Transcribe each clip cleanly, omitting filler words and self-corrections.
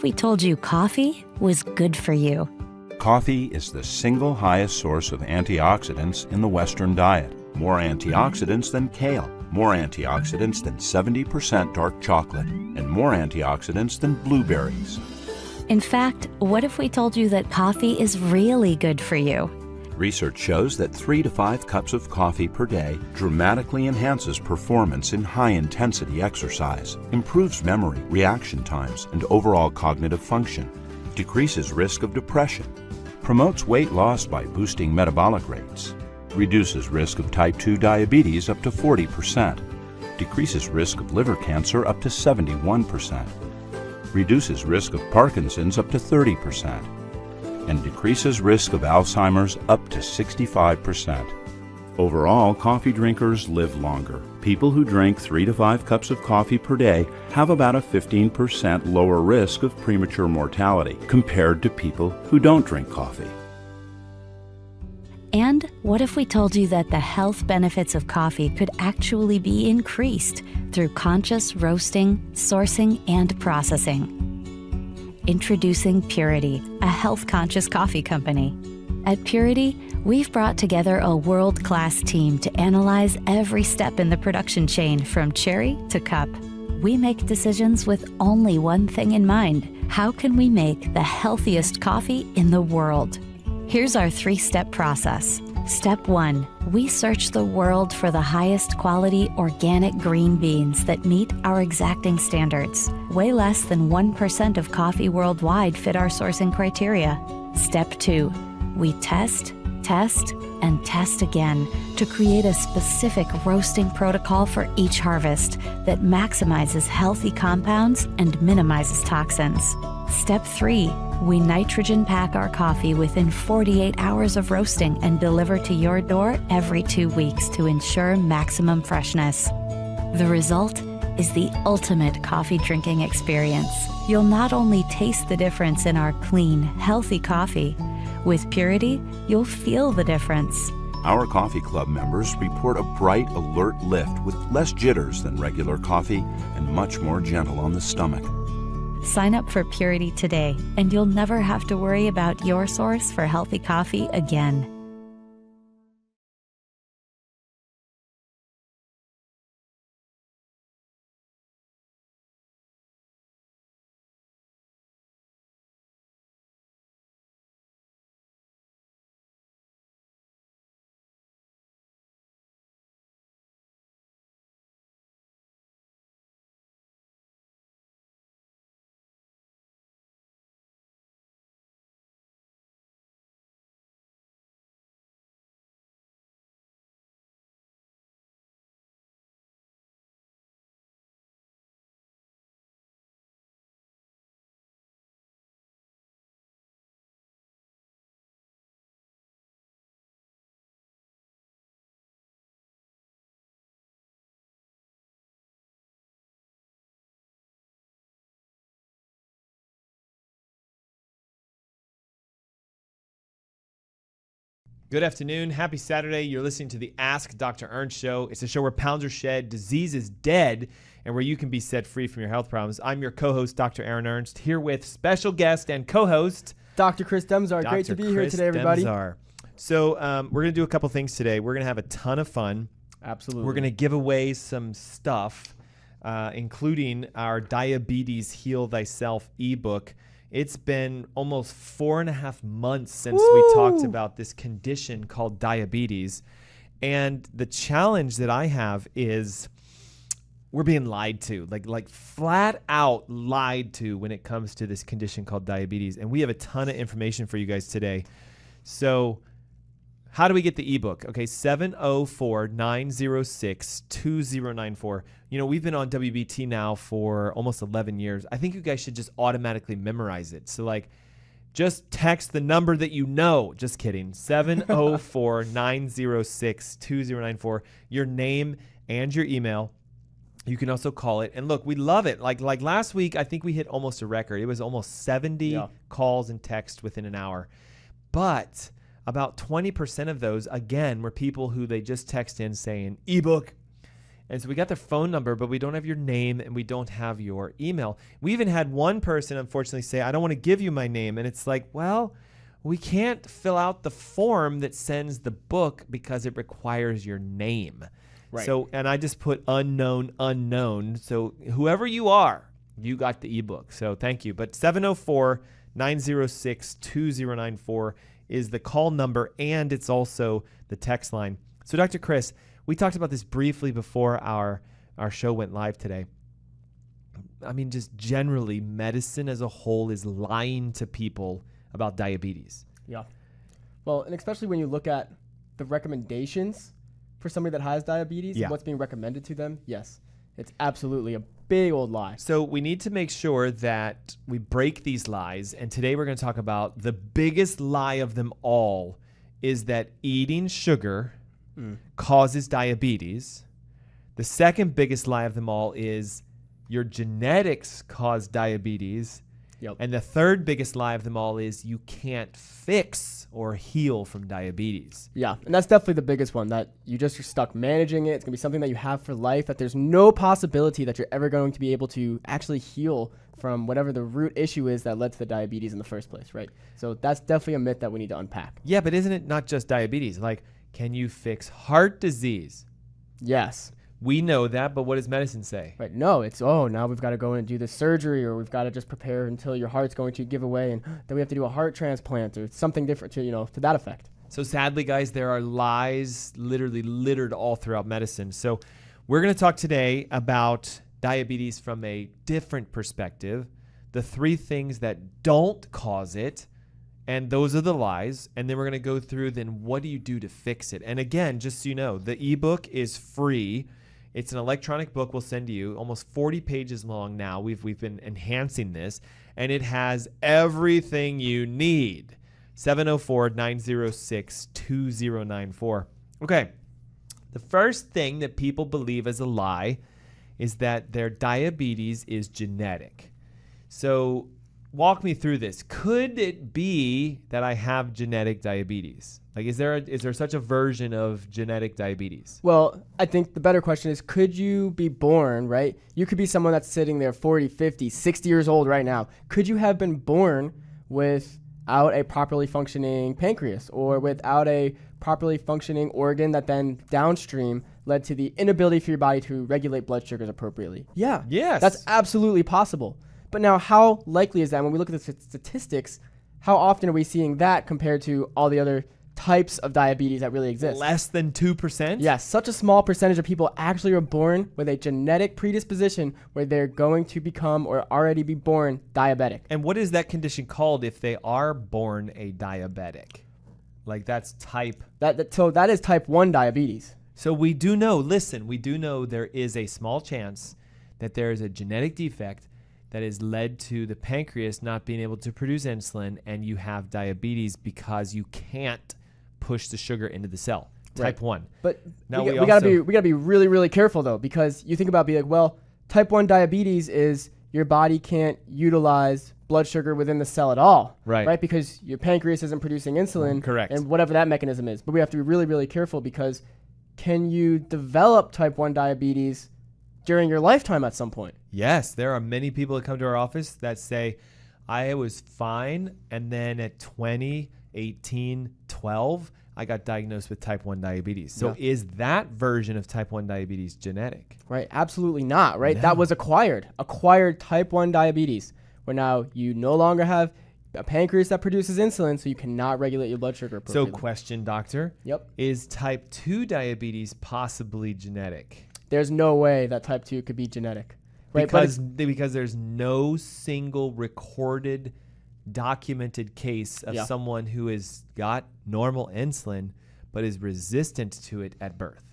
if we told you coffee was good for you? Coffee is the single highest source of antioxidants in the Western diet. More antioxidants than kale, more antioxidants than 70% dark chocolate, and more antioxidants than blueberries. In fact, what if we told you that coffee is really good for you? Research shows that 3 to 5 cups of coffee per day dramatically enhances performance in high-intensity exercise, improves memory, reaction times, and overall cognitive function, decreases risk of depression, promotes weight loss by boosting metabolic rates, reduces risk of type 2 diabetes up to 40%, decreases risk of liver cancer up to 71%, reduces risk of Parkinson's up to 30%, and decreases risk of Alzheimer's up to 65%. Overall, coffee drinkers live longer. People who drink 3 to 5 cups of coffee per day have about a 15% lower risk of premature mortality compared to people who don't drink coffee. And what if we told you that the health benefits of coffee could actually be increased through conscious roasting, sourcing, and processing? Introducing Purity, a health-conscious coffee company. At Purity, we've brought together a world-class team to analyze every step in the production chain from cherry to cup. We make decisions with only one thing in mind: how can we make the healthiest coffee in the world? Here's our 3-step process. Step 1, we search the world for the highest quality organic green beans that meet our exacting standards. Way less than 1% of coffee worldwide fit our sourcing criteria. Step 2, we test, and test again to create a specific roasting protocol for each harvest that maximizes healthy compounds and minimizes toxins. Step 3, we nitrogen pack our coffee within 48 hours of roasting and deliver to your door every 2 weeks to ensure maximum freshness. The result is the ultimate coffee drinking experience. You'll not only taste the difference in our clean, healthy coffee, with Purity, you'll feel the difference. Our coffee club members report a bright, alert lift with less jitters than regular coffee and much more gentle on the stomach. Sign up for Purity today, and you'll never have to worry about your source for healthy coffee again. Good afternoon. Happy Saturday. You're listening to the Ask Dr. Ernst show. It's a show where pounds are shed, disease is dead, and where you can be set free from your health problems. I'm your co-host, Dr. Aaron Ernst, here with special guest and co-host, Dr. Chris Demzar. Great to be here today, everybody. Demzar. So we're going to do a couple things today. We're going to have a ton of fun. Absolutely. We're going to give away some stuff, including our Diabetes Heal Thyself ebook. It's been almost 4.5 months since we talked about this condition called diabetes. And the challenge that I have is we're being lied to, like flat out lied to when it comes to this condition called diabetes. And we have a ton of information for you guys today. So how do we get the ebook? Okay, 704-906-2094. You know, we've been on WBT now for almost 11 years. I think you guys should just automatically memorize it. So, like, just text the number that you know. Just kidding. 704-906-2094. Your name and your email. You can also call it. And look, we love it. Like last week, I think we hit almost a record. It was almost 70 calls and text within an hour. But about 20% of those, again, were people who they just text in saying ebook. And so we got their phone number, but we don't have your name and we don't have your email. We even had one person, unfortunately, say, I don't want to give you my name. And it's like, well, we can't fill out the form that sends the book because it requires your name. Right. So, and I just put unknown. So whoever you are, you got the ebook. So thank you. But 704-906-2094 is the call number, and it's also the text line. So Dr. Chris, we talked about this briefly before our show went live today. I mean, just generally, medicine as a whole is lying to people about diabetes. Yeah. Well, and especially when you look at the recommendations for somebody that has diabetes and what's being recommended to them, yes, it's absolutely a big old lie. So we need to make sure that we break these lies. And today we're going to talk about the biggest lie of them all is that eating sugar causes diabetes. The second biggest lie of them all is your genetics cause diabetes. Yep. And the third biggest lie of them all is you can't fix or heal from diabetes. Yeah, and that's definitely the biggest one, that you just are stuck managing it. It's going to be something that you have for life, that there's no possibility that you're ever going to be able to actually heal from whatever the root issue is that led to the diabetes in the first place, right? So that's definitely a myth that we need to unpack. Yeah, but isn't it not just diabetes? Like, can you fix heart disease? Yes. We know that, but what does medicine say? Right. No, it's, now we've got to go in and do this surgery, or we've got to just prepare until your heart's going to give away, and then we have to do a heart transplant or something different to that effect. So sadly, guys, there are lies literally littered all throughout medicine. So we're going to talk today about diabetes from a different perspective, the 3 things that don't cause it, and those are the lies. And then we're going to go through then what do you do to fix it? And again, just so you know, the ebook is free. It's an electronic book we'll send to you, almost 40 pages long now. We've been enhancing this, and it has everything you need. 704-906-2094. Okay, the first thing that people believe as a lie is that their diabetes is genetic. So walk me through this. Could it be that I have genetic diabetes? Like, is there such a version of genetic diabetes? Well, I think the better question is, could you be born, right? You could be someone that's sitting there 40, 50, 60 years old right now. Could you have been born without a properly functioning pancreas, or without a properly functioning organ that then downstream led to the inability for your body to regulate blood sugars appropriately? Yeah. Yes. That's absolutely possible. But now, how likely is that? When we look at the statistics, how often are we seeing that compared to all the other types of diabetes that really exist? Less than 2%? Yes, such a small percentage of people actually are born with a genetic predisposition where they're going to become or already be born diabetic. And what is that condition called if they are born a diabetic? Like, that's type... So that is type 1 diabetes. So we do know there is a small chance that there is a genetic defect that has led to the pancreas not being able to produce insulin, and you have diabetes because you can't push the sugar into the cell. Type 1. But now we gotta be really, really careful though, because you think about type 1 diabetes is your body can't utilize blood sugar within the cell at all. Right? Because your pancreas isn't producing insulin. Correct. And whatever that mechanism is. But we have to be really, really careful, because can you develop type 1 diabetes during your lifetime at some point? Yes, there are many people that come to our office that say, I was fine, and then at 20, 18, 12, I got diagnosed with type 1 diabetes. So is that version of type 1 diabetes genetic? Right, absolutely not, right? No. That was acquired type 1 diabetes, where now you no longer have a pancreas that produces insulin, so you cannot regulate your blood sugar appropriately. So question, doctor. Yep. Is type 2 diabetes possibly genetic? There's no way that type 2 could be genetic. Right? Because there's no single recorded, documented case of someone who has got normal insulin but is resistant to it at birth.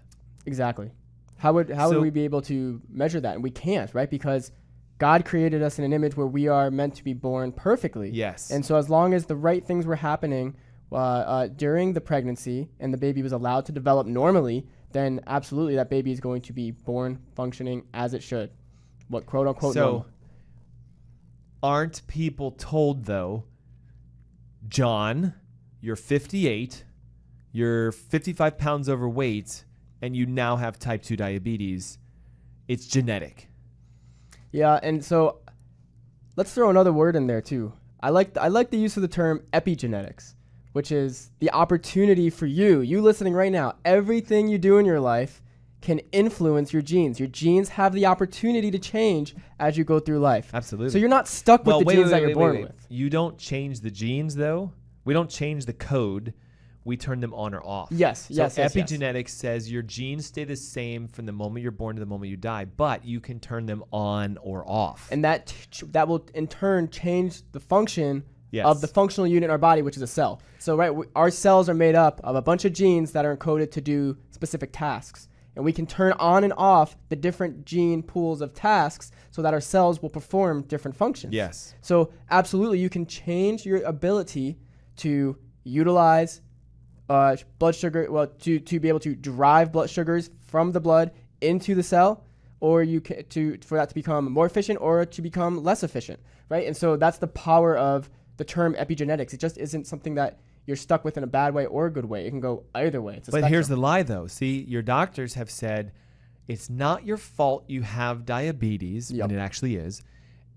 Exactly. How would we be able to measure that? And we can't, right? Because God created us in an image where we are meant to be born perfectly. Yes. And so as long as the right things were happening during the pregnancy and the baby was allowed to develop normally, then absolutely that baby is going to be born functioning as it should. What quote unquote normal. Aren't people told, though, John, you're 58, you're 55 pounds overweight, and you now have type 2 diabetes. It's genetic. Yeah, and so let's throw another word in there too. I like the use of the term epigenetics, which is the opportunity for you listening right now. Everything you do in your life can influence your genes. Your genes have the opportunity to change as you go through life. Absolutely. So you're not stuck with the genes that you're born with. You don't change the genes, though. We don't change the code. We turn them on or off. Yes. Epigenetics says your genes stay the same from the moment you're born to the moment you die, but you can turn them on or off. And that will in turn change the function Yes. of the functional unit in our body, which is a cell. So our cells are made up of a bunch of genes that are encoded to do specific tasks. And we can turn on and off the different gene pools of tasks so that our cells will perform different functions. Yes. So absolutely, you can change your ability to utilize blood sugar, to be able to drive blood sugars from the blood into the cell, or for that to become more efficient or to become less efficient, right? And so that's the power of the term epigenetics. It just isn't something that you're stuck with in a bad way or a good way. It can go either way. It's a But spectrum. here's the lie, though. See, your doctors have said it's not your fault you have diabetes, Yep. when it actually is.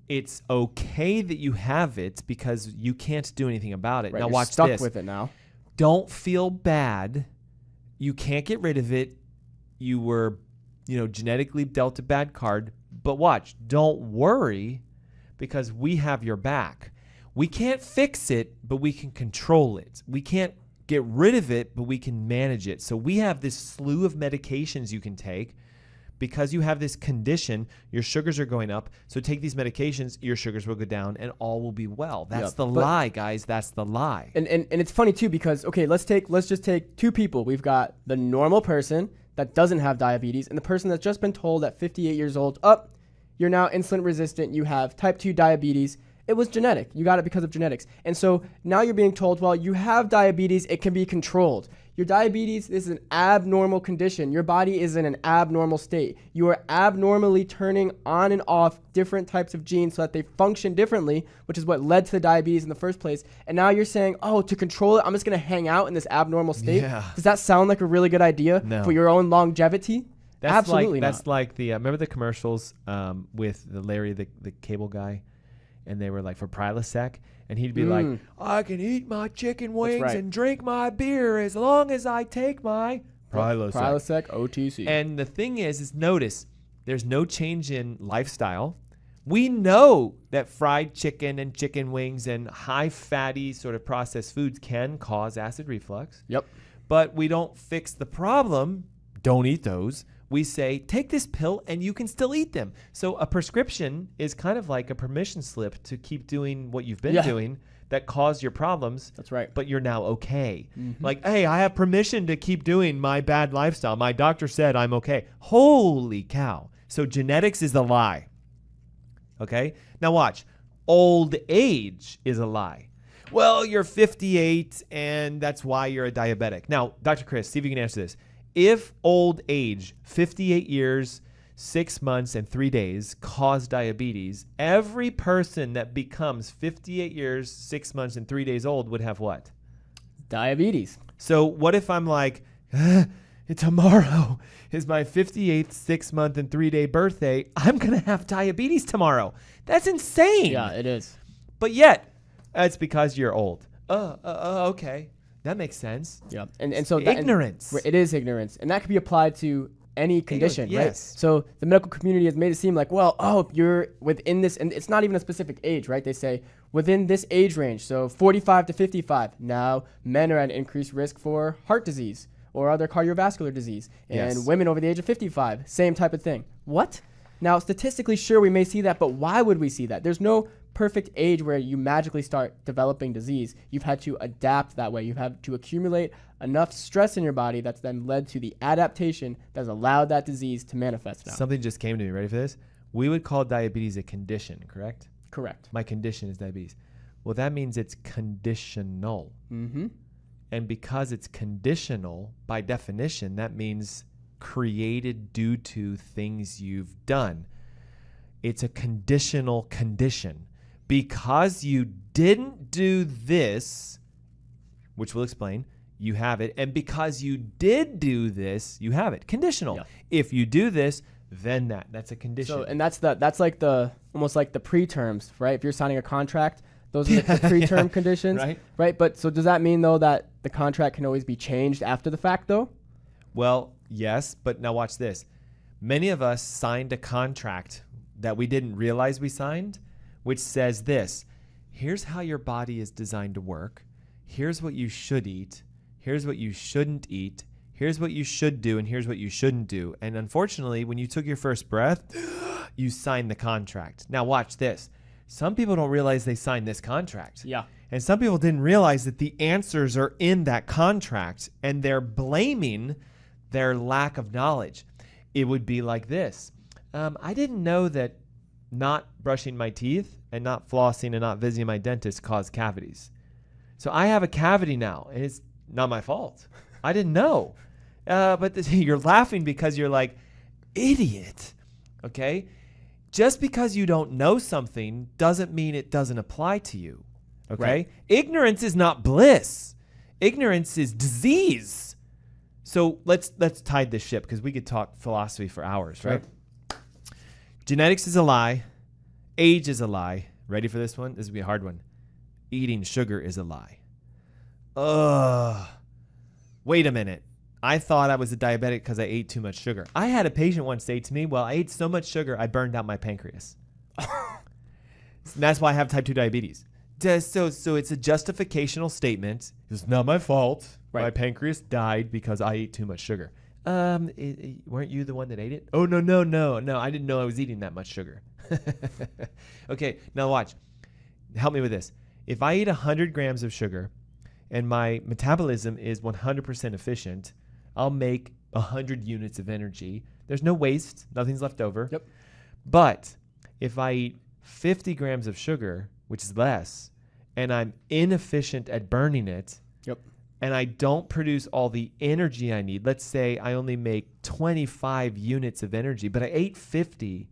It's okay that you have it because you can't do anything about it. Right, Now you're watch stuck this. with it now. Don't feel bad. You can't get rid of it. You were, genetically dealt a bad card. But watch, don't worry because we have your back. We can't fix it, but we can control it. We can't get rid of it, but we can manage it. So we have this slew of medications you can take. Because you have this condition, your sugars are going up. So take these medications, your sugars will go down, and all will be well. That's the lie, guys. That's the lie. And it's funny too because let's just take two people. We've got the normal person that doesn't have diabetes and the person that's just been told at 58 years old, you're now insulin resistant, you have type 2 diabetes. It was genetic. You got it because of genetics. And so now you're being told, well, you have diabetes, it can be controlled. Your diabetes is an abnormal condition. Your body is in an abnormal state. You are abnormally turning on and off different types of genes so that they function differently, which is what led to the diabetes in the first place. And now you're saying, to control it, I'm just going to hang out in this abnormal state. Yeah. Does that sound like a really good idea for your own longevity? Absolutely not. That's like the remember the commercials with the Larry the cable guy, and they were like for Prilosec, and he'd be like, I can eat my chicken wings and drink my beer as long as I take my Prilosec. Prilosec OTC. And the thing is notice there's no change in lifestyle. We know that fried chicken and chicken wings and high fatty sort of processed foods can cause acid reflux. Yep. But we don't fix the problem. Don't eat those. We say, take this pill and you can still eat them. So a prescription is kind of like a permission slip to keep doing what you've been doing that caused your problems. That's right. But you're now okay. Like, hey, I have permission to keep doing my bad lifestyle. My doctor said I'm okay. Holy cow. So genetics is the lie. Okay? Now watch. Old age is a lie. Well, you're 58 and that's why you're a diabetic. Now, Dr. Chris, see if you can answer this. If old age, 58 years, 6 months, and 3 days, caused diabetes, every person that becomes 58 years, 6 months, and 3 days old would have what? Diabetes. So what if I'm like, tomorrow is my 58th 6-month and 3-day birthday. I'm going to have diabetes tomorrow. That's insane. Yeah, it is. But yet, it's because you're old. Okay. That makes sense. Yeah, and so ignorance. It is ignorance, and that could be applied to any condition, yes. right? So the medical community has made it seem like, you're within this, and it's not even a specific age, right? They say within this age range, so 45 to 55. Now men are at increased risk for heart disease or other cardiovascular disease, and women over the age of 55, same type of thing. What? Now statistically, sure, we may see that, but why would we see that? There's no perfect age where you magically start developing disease. You've had to adapt that way. You've had to accumulate enough stress in your body that's then led to the adaptation that's allowed that disease to manifest now. Something just came to me. Ready for this? We would call diabetes a condition, correct? Correct. My condition is diabetes. Well, that means it's conditional. Mm-hmm. And because it's conditional, by definition, that means created due to things you've done. It's a conditional condition. Because you didn't do this, which we'll explain, you have it. And because you did do this, you have it. Conditional. Yeah. If you do this, then that. That's a condition. So, and that's like almost like the preterms, right? If you're signing a contract, those are the preterm conditions, right? But so does that mean though that the contract can always be changed after the fact though? Well, yes, but now watch this. Many of us signed a contract that we didn't realize we signed, which says this: here's how your body is designed to work. Here's what you should eat. Here's what you shouldn't eat. Here's what you should do, and here's what you shouldn't do. And unfortunately, when you took your first breath, you signed the contract. Now watch this. Some people don't realize they signed this contract. Yeah. And some people didn't realize that the answers are in that contract, and they're blaming their lack of knowledge. It would be like this. I didn't know that not brushing my teeth and not flossing and not visiting my dentist caused cavities. So I have a cavity now, and it's not my fault. I didn't know. But you're laughing because you're like, idiot, okay? Just because you don't know something doesn't mean it doesn't apply to you, okay? Right. Ignorance is not bliss. Ignorance is disease. So let's tide this ship because we could talk philosophy for hours, right? Genetics is a lie. Age is a lie. Ready for this one? This will be a hard one. Eating sugar is a lie. Wait a minute. I thought I was a diabetic because I ate too much sugar. I had a patient once say to me, well, I ate so much sugar, I burned out my pancreas. And that's why I have type 2 diabetes. So it's a justificational statement. It's not my fault. Right. My pancreas died because I ate too much sugar. Weren't you the one that ate it? Oh, no. I didn't know I was eating that much sugar. Okay, now watch. Help me with this. If I eat 100 grams of sugar and my metabolism is 100% efficient, I'll make 100 units of energy. There's no waste. Nothing's left over. Yep. But if I eat 50 grams of sugar, which is less, and I'm inefficient at burning it, Yep. and I don't produce all the energy I need, let's say I only make 25 units of energy, but I ate 50,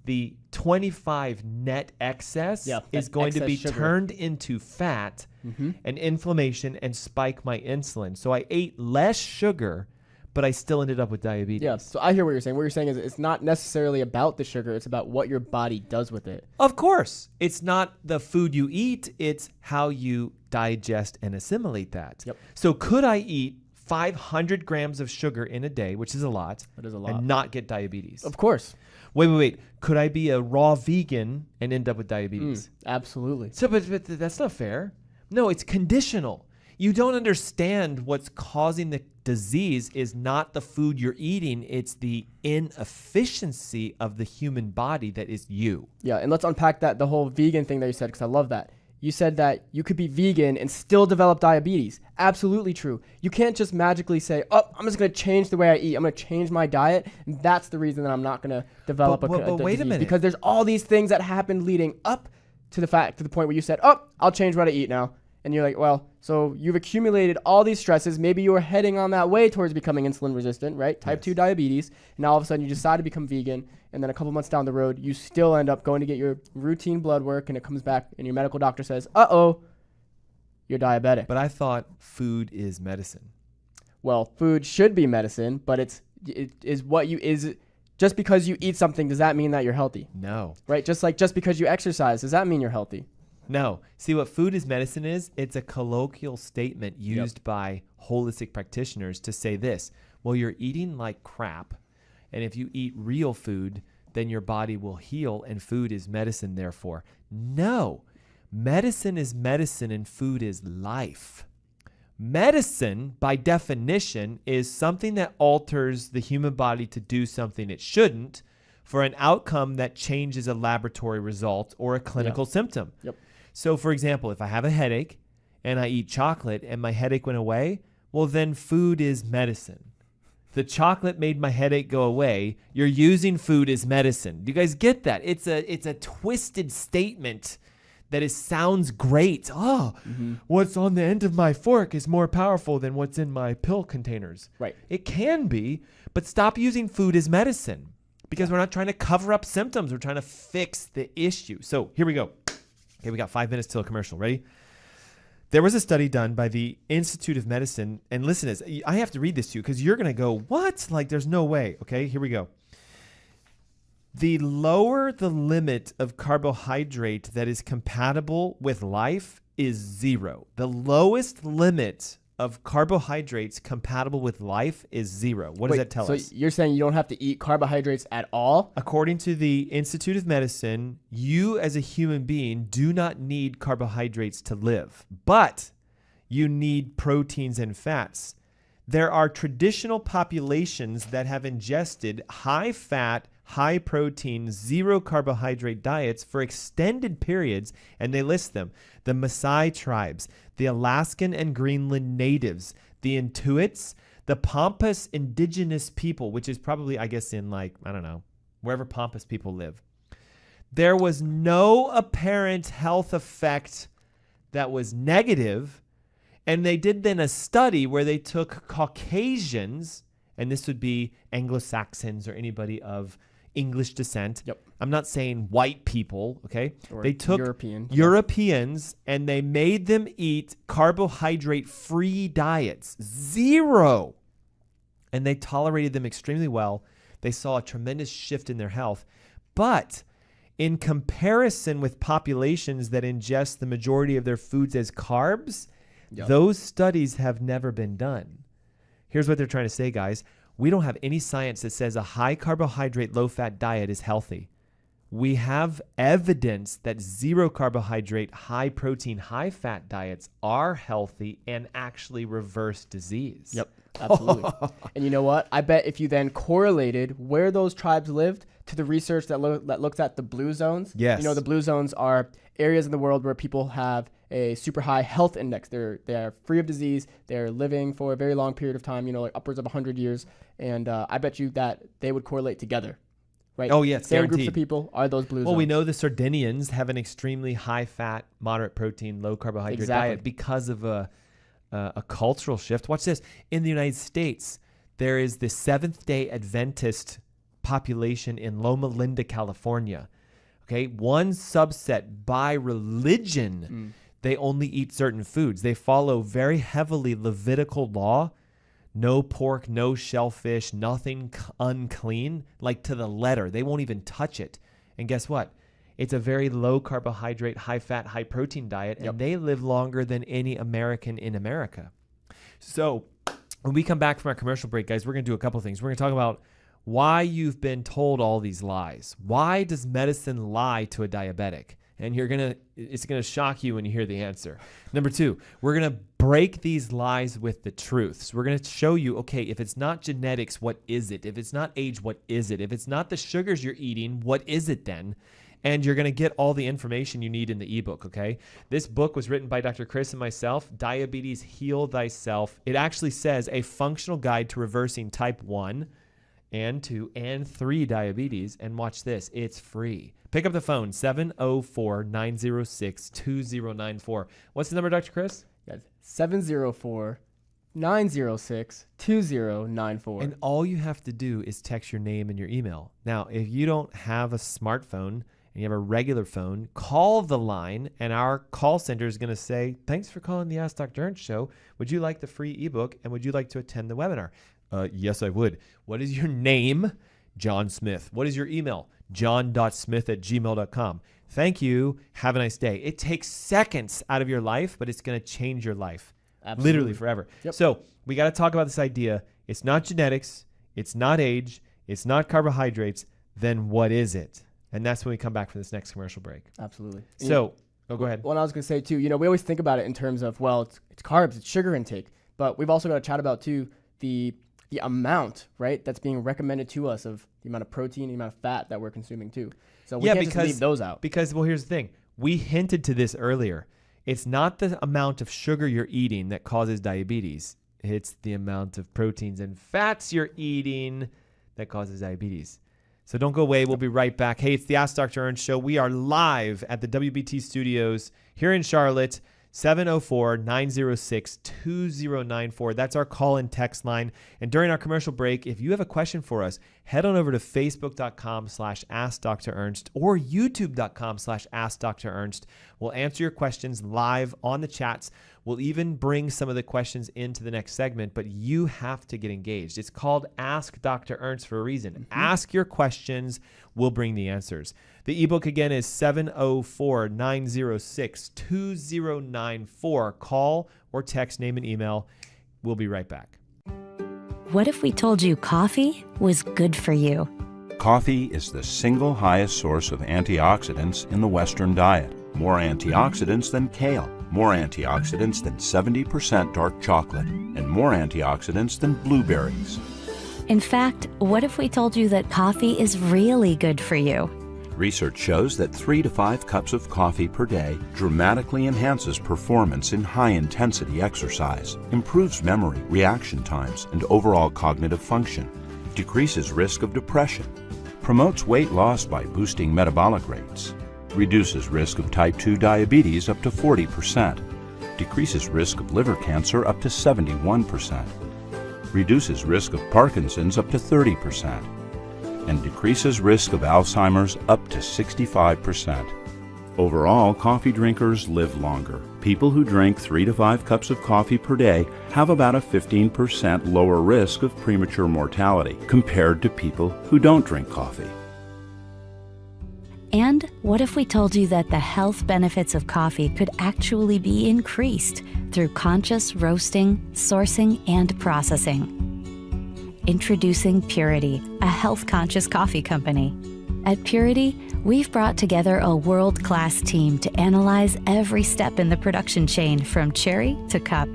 the 25 net excess is going to be turned into fat and inflammation and spike my insulin. So I ate less sugar, but I still ended up with diabetes. Yeah, so I hear what you're saying. What you're saying is it's not necessarily about the sugar. It's about what your body does with it. Of course. It's not the food you eat. It's how you digest and assimilate that. Yep. So could I eat 500 grams of sugar in a day, which is a lot, That is a lot. and not get diabetes? Of course. Wait. Could I be a raw vegan and end up with diabetes? Absolutely. So, but that's not fair. No, it's conditional. You don't understand what's causing the disease is not the food you're eating. It's the inefficiency of the human body that is you. Yeah, and let's unpack the whole vegan thing that you said, because I love that. You said that you could be vegan and still develop diabetes. Absolutely true. You can't just magically say, I'm just going to change the way I eat. I'm going to change my diet. And that's the reason that I'm not going to develop a wait a disease. minute. Because there's all these things that happened leading up to the point where you said, I'll change what I eat now. And you're like, well, so you've accumulated all these stresses. Maybe you were heading on that way towards becoming insulin resistant, right? Type 2 diabetes. And now all of a sudden you decide to become vegan. And then a couple months down the road, you still end up going to get your routine blood work. And it comes back and your medical doctor says, you're diabetic. But I thought food is medicine. Well, food should be medicine, but it is what you is. Just because you eat something, does that mean that you're healthy? No. Right? Just because you exercise, does that mean you're healthy? No. See, what food is medicine is, it's a colloquial statement used by holistic practitioners to say this. Well, you're eating like crap, and if you eat real food, then your body will heal, and food is medicine, therefore. No. Medicine is medicine, and food is life. Medicine, by definition, is something that alters the human body to do something it shouldn't for an outcome that changes a laboratory result or a clinical symptom. Yep. So, for example, if I have a headache and I eat chocolate and my headache went away, well, then food is medicine. The chocolate made my headache go away. You're using food as medicine. Do you guys get that? It's a twisted statement that sounds great. What's on the end of my fork is more powerful than what's in my pill containers. Right. It can be, but stop using food as medicine because we're not trying to cover up symptoms. We're trying to fix the issue. So here we go. Okay, we got 5 minutes till a commercial. Ready? There was a study done by the Institute of Medicine. And listen, I have to read this to you because you're going to go, what? Like, there's no way. Okay, here we go. The lower the limit of carbohydrate that is compatible with life is 0. The lowest limit of carbohydrates compatible with life is 0. What does that tell us? So you're saying you don't have to eat carbohydrates at all? According to the Institute of Medicine, you as a human being do not need carbohydrates to live, but you need proteins and fats. There are traditional populations that have ingested high fat, high protein, 0 carbohydrate diets for extended periods, and they list them. The Maasai tribes, the Alaskan and Greenland natives, the Inuits, the Pampas indigenous people, which is probably, I guess, in wherever Pampas people live. There was no apparent health effect that was negative, and they did then a study where they took Caucasians, and this would be Anglo-Saxons or anybody of English descent. Yep. I'm not saying white people, okay? Or they took Europeans and they made them eat carbohydrate-free diets. 0. And they tolerated them extremely well. They saw a tremendous shift in their health. But in comparison with populations that ingest the majority of their foods as carbs, those studies have never been done. Here's what they're trying to say, guys. We don't have any science that says a high carbohydrate, low fat diet is healthy. We have evidence that 0 carbohydrate, high protein, high fat diets are healthy and actually reverse disease. Yep, absolutely. And you know what? I bet if you then correlated where those tribes lived to the research that looks at the blue zones. Yes. You know, the blue zones are areas in the world where people have a super high health index. They are free of disease. They're living for a very long period of time, like upwards of 100 years. And I bet you that they would correlate together, right? Oh, yes, Same guaranteed. groups of people are those blue zones. Well, we know the Sardinians have an extremely high fat, moderate protein, low carbohydrate diet because of a cultural shift. Watch this. In the United States, there is the Seventh-day Adventist population in Loma Linda, California. Okay, one subset by religion, they only eat certain foods. They follow very heavily Levitical law. No pork, no shellfish, nothing unclean, like to the letter. They won't even touch it. And guess what? It's a very low carbohydrate, high fat, high protein diet, and they live longer than any American in America. So when we come back from our commercial break, guys, we're going to do a couple things. We're going to talk about why you've been told all these lies. Why does medicine lie to a diabetic? And it's going to shock you when you hear the answer. Number 2, we're going to break these lies with the truth. So we're going to show you, okay, if it's not genetics, what is it? If it's not age, what is it? If it's not the sugars you're eating, what is it then? And you're going to get all the information you need in the ebook, okay? This book was written by Dr. Chris and myself, Diabetes Heal Thyself. It actually says a functional guide to reversing type 1 and 2 and 3 diabetes. And watch this, it's free. Pick up the phone, 704-906-2094. What's the number, Dr. Chris? Yes, 704-906-2094. And all you have to do is text your name and your email. Now, if you don't have a smartphone and you have a regular phone, call the line, and our call center is going to say, thanks for calling the Ask Dr. Ernst show. Would you like the free ebook, and would you like to attend the webinar? Yes, I would. What is your name? John Smith. What is your email? john.smith@gmail.com. Thank you. Have a nice day. It takes seconds out of your life, but it's going to change your life. Absolutely. Literally forever. Yep. So we got to talk about this idea. It's not genetics. It's not age. It's not carbohydrates. Then what is it? And that's when we come back from this next commercial break. Absolutely. So, go ahead. Well, I was going to say, too, we always think about it in terms of, well, it's carbs, it's sugar intake. But we've also got to chat about, too, the amount, right, that's being recommended to us of the amount of protein, the amount of fat that we're consuming, too. So we can't just leave those out. Because, well, here's the thing. We hinted to this earlier. It's not the amount of sugar you're eating that causes diabetes. It's the amount of proteins and fats you're eating that causes diabetes. So don't go away. We'll be right back. Hey, it's the Ask Dr. Ernst show. We are live at the WBT studios here in Charlotte. 704-906-2094. That's our call and text line. And during our commercial break, if you have a question for us, head on over to facebook.com/AskDrErnst or youtube.com/AskDrErnst. We'll answer your questions live on the chats. We'll even bring some of the questions into the next segment, but you have to get engaged. It's called Ask Dr. Ernst for a reason. Ask your questions. We'll bring the answers. The ebook again is 704-906-2094. Call or text, name and email. We'll be right back. What if we told you coffee was good for you? Coffee is the single highest source of antioxidants in the Western diet. More antioxidants than kale, more antioxidants than 70% dark chocolate, and more antioxidants than blueberries. In fact, what if we told you that coffee is really good for you? Research shows that 3 to 5 cups of coffee per day dramatically enhances performance in high-intensity exercise, improves memory, reaction times, and overall cognitive function, decreases risk of depression, promotes weight loss by boosting metabolic rates, reduces risk of type 2 diabetes up to 40%, decreases risk of liver cancer up to 71%, reduces risk of Parkinson's up to 30%, and decreases risk of Alzheimer's up to 65%. Overall, coffee drinkers live longer. People who drink 3 to 5 cups of coffee per day have about a 15% lower risk of premature mortality compared to people who don't drink coffee. And what if we told you that the health benefits of coffee could actually be increased through conscious roasting, sourcing, and processing? Introducing Purity, a health-conscious coffee company. At Purity, we've brought together a world-class team to analyze every step in the production chain from cherry to cup.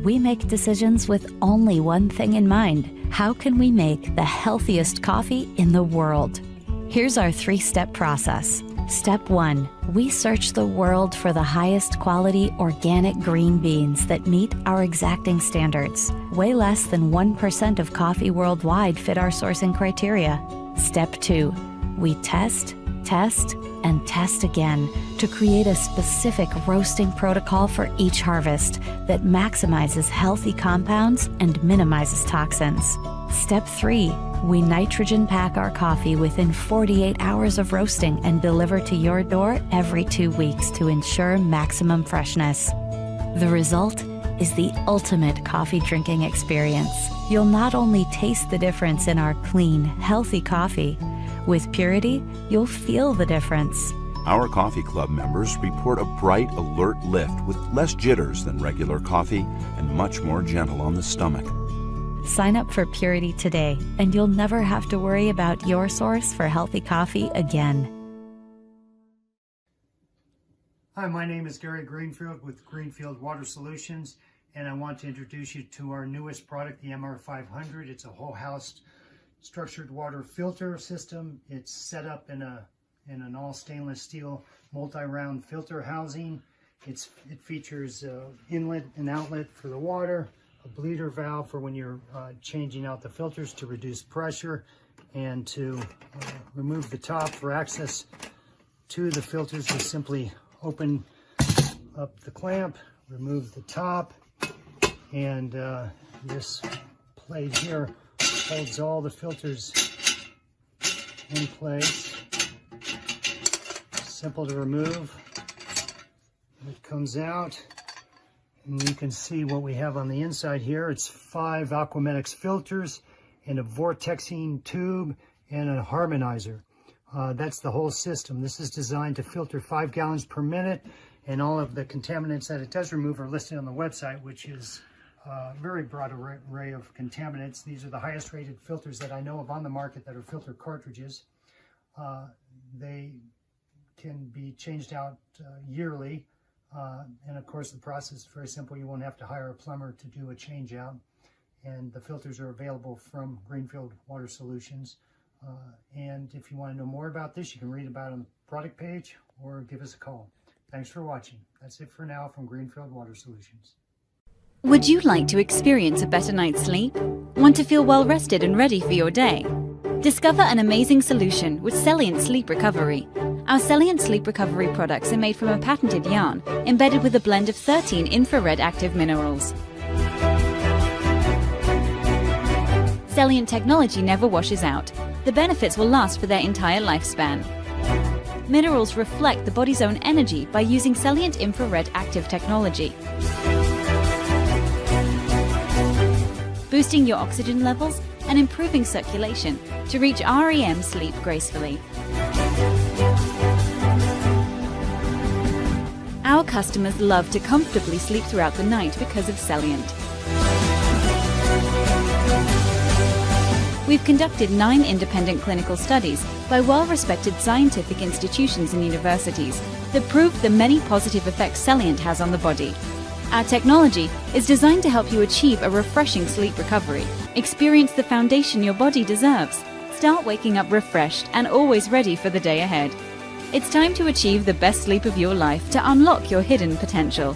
We make decisions with only one thing in mind: how can we make the healthiest coffee in the world? Here's our 3-step process. Step 1, we search the world for the highest quality organic green beans that meet our exacting standards. Way less than 1% of coffee worldwide fit our sourcing criteria. Step 2, we test, and test again to create a specific roasting protocol for each harvest that maximizes healthy compounds and minimizes toxins. Step 3, we nitrogen pack our coffee within 48 hours of roasting and deliver to your door every 2 weeks to ensure maximum freshness. The result is the ultimate coffee drinking experience. You'll not only taste the difference in our clean, healthy coffee, with Purity, you'll feel the difference. Our coffee club members report a bright, alert lift with less jitters than regular coffee and much more gentle on the stomach. Sign up for Purity today, and you'll never have to worry about your source for healthy coffee again. Hi, my name is Gary Greenfield with Greenfield Water Solutions, and I want to introduce you to our newest product, the MR500. It's a whole house structured water filter system. It's set up in an all stainless steel multi-round filter housing. It features inlet and outlet for the water, a bleeder valve for when you're changing out the filters to reduce pressure, and to remove the top for access to the filters. You simply open up the clamp, remove the top, and this plate here holds all the filters in place. Simple to remove. It comes out, and you can see what we have on the inside here. It's 5 Aquamedics filters and a vortexing tube and a harmonizer. That's the whole system. This is designed to filter 5 gallons per minute, and all of the contaminants that it does remove are listed on the website, which is a very broad array of contaminants. These are the highest rated filters that I know of on the market that are filter cartridges. They can be changed out yearly, and of course the process is very simple. You won't have to hire a plumber to do a change out, and the filters are available from Greenfield Water Solutions. And if you want to know more about this, you can read about it on the product page or give us a call. Thanks for watching. That's it for now from Greenfield Water Solutions. Would you like to experience a better night's sleep? Want to feel well rested and ready for your day? Discover an amazing solution with Celliant Sleep Recovery. Our Celliant Sleep Recovery products are made from a patented yarn embedded with a blend of 13 infrared active minerals. Celliant technology never washes out. The benefits will last for their entire lifespan. Minerals reflect the body's own energy by using Celliant infrared active technology, boosting your oxygen levels and improving circulation to reach REM sleep gracefully. Our customers love to comfortably sleep throughout the night because of Celliant. We've conducted 9 independent clinical studies by well-respected scientific institutions and universities that prove the many positive effects Celliant has on the body. Our technology is designed to help you achieve a refreshing sleep recovery. Experience the foundation your body deserves. Start waking up refreshed and always ready for the day ahead. It's time to achieve the best sleep of your life to unlock your hidden potential.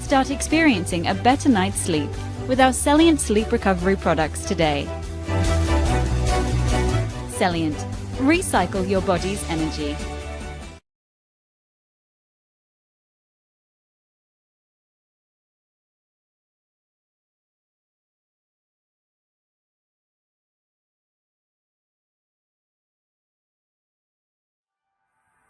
Start experiencing a better night's sleep with our Celliant sleep recovery products today. Celliant. Recycle your body's energy.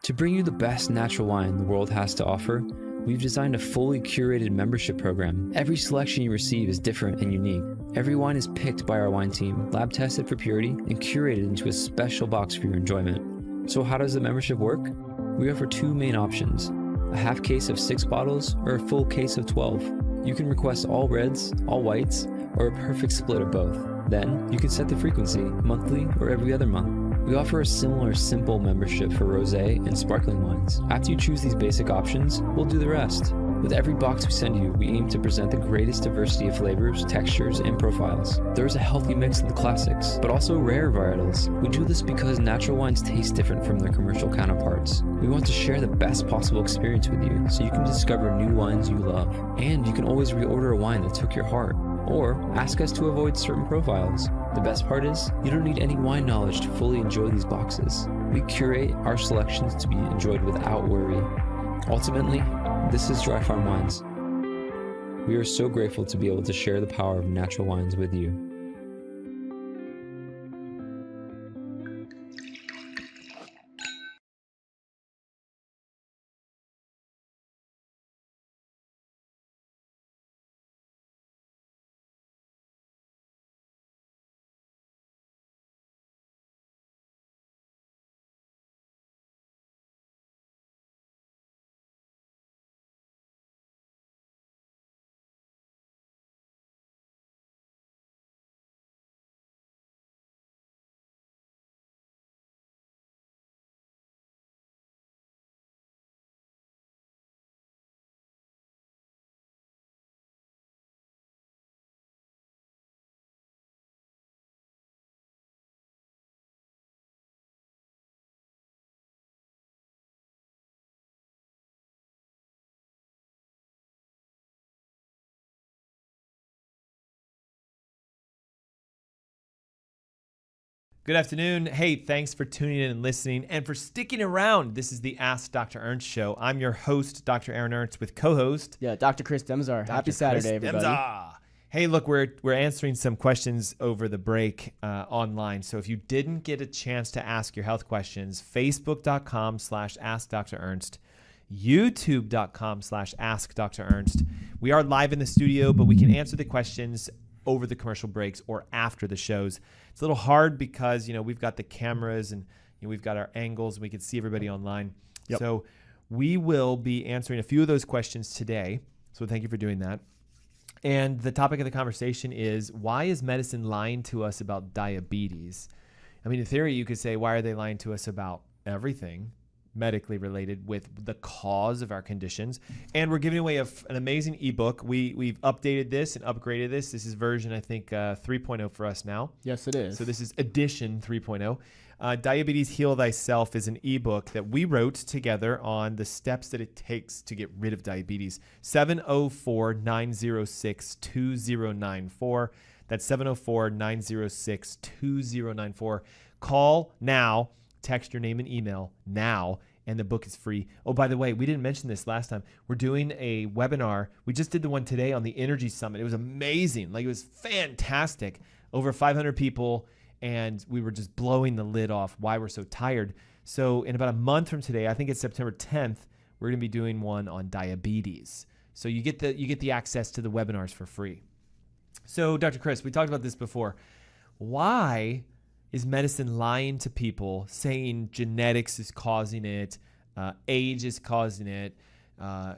To bring you the best natural wine the world has to offer, we've designed a fully curated membership program. Every selection you receive is different and unique. Every wine is picked by our wine team, lab tested for purity, and curated into a special box for your enjoyment. So how does the membership work? We offer 2 main options, a half case of 6 bottles or a full case of 12. You can request all reds, all whites, or a perfect split of both. Then, you can set the frequency, monthly or every other month. We offer a similar simple membership for rosé and sparkling wines. After you choose these basic options, we'll do the rest. With every box we send you, we aim to present the greatest diversity of flavors, textures, and profiles. There is a healthy mix of the classics, but also rare varietals. We do this because natural wines taste different from their commercial counterparts. We want to share the best possible experience with you, so you can discover new wines you love. And you can always reorder a wine that took your heart, or ask us to avoid certain profiles. The best part is, you don't need any wine knowledge to fully enjoy these boxes. We curate our selections to be enjoyed without worry. Ultimately, this is Dry Farm Wines. We are so grateful to be able to share the power of natural wines with you. Good afternoon. Hey, thanks for tuning in and listening and for sticking around. This is the Ask Dr. Ernst show. I'm your host, Dr. Aaron Ernst, with co-host. Yeah, Dr. Chris Demzar. Happy Saturday, everybody. Demzar. Hey, look, we're answering some questions over the break online. So if you didn't get a chance to ask your health questions, facebook.com/AskDrErnst, youtube.com/AskDrErnst. We are live in the studio, but we can answer the questions over the commercial breaks or after the shows. It's a little hard because, we've got the cameras and we've got our angles and we can see everybody online. Yep. So we will be answering a few of those questions today. So thank you for doing that. And the topic of the conversation is, why is medicine lying to us about diabetes? I mean, in theory, you could say, why are they lying to us about everything medically related with the cause of our conditions? And we're giving away an amazing ebook. We've updated this and upgraded this. This is version, I think, 3.0 for us now. Yes, it is. So this is edition 3.0. Diabetes Heal Thyself is an ebook that we wrote together on the steps that it takes to get rid of diabetes. 704-906-2094. That's 704-906-2094. Call now. Text your name and email now, and the book is free. Oh, by the way, we didn't mention this last time. We're doing a webinar. We just did the one today on the Energy Summit. It was amazing. It was fantastic. Over 500 people, and we were just blowing the lid off why we're so tired. So in about a month from today, I think it's September 10th, we're going to be doing one on diabetes. So you get the access to the webinars for free. So Dr. Chris, we talked about this before. Why is medicine lying to people, saying genetics is causing it, age is causing it,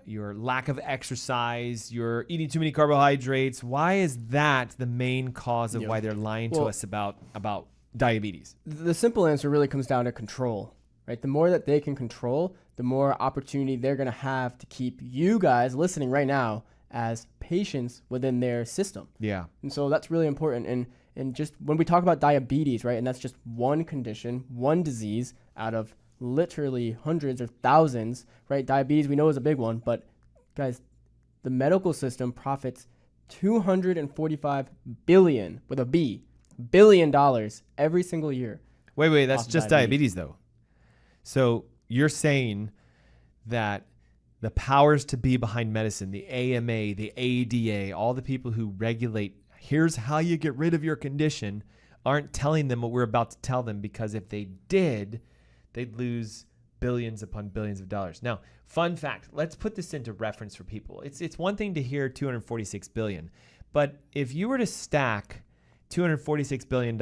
your lack of exercise, you're eating too many carbohydrates? Why is that the main cause of why they're lying to us about diabetes? The simple answer really comes down to control, right? The more that they can control, the more opportunity they're going to have to keep you guys listening right now as patients within their system. Yeah. And so that's really important. And just when we talk about diabetes, right, and that's just one condition, one disease out of literally hundreds or thousands, right? Diabetes we know is a big one, but guys, the medical system profits $245 billion with a B, billion dollars every single year. Wait, that's just diabetes though. So you're saying that the powers to be behind medicine, the AMA, the ADA, all the people who regulate, here's how you get rid of your condition, aren't telling them what we're about to tell them, because if they did, they'd lose billions upon billions of dollars. Now, fun fact, let's put this into reference for people. It's one thing to hear $246 billion, but if you were to stack $246 billion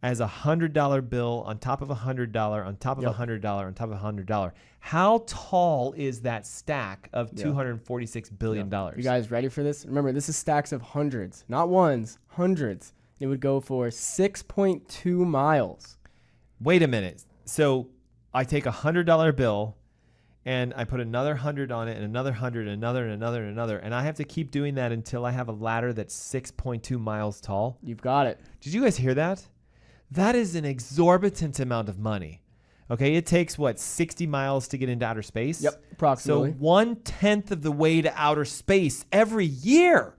as a $100 bill on top of $100 on top of $100 on top of $100, how tall is that stack of $246 billion? You guys ready for this? Remember, this is stacks of hundreds, not ones, hundreds. It would go for 6.2 miles. Wait a minute. So I take a $100 bill and I put another 100 on it and another 100 and another and another and another, and I have to keep doing that until I have a ladder that's 6.2 miles tall. You've got it. Did you guys hear that? That is an exorbitant amount of money. Okay, it takes, 60 miles to get into outer space? Yep, approximately. So 1/10 of the way to outer space every year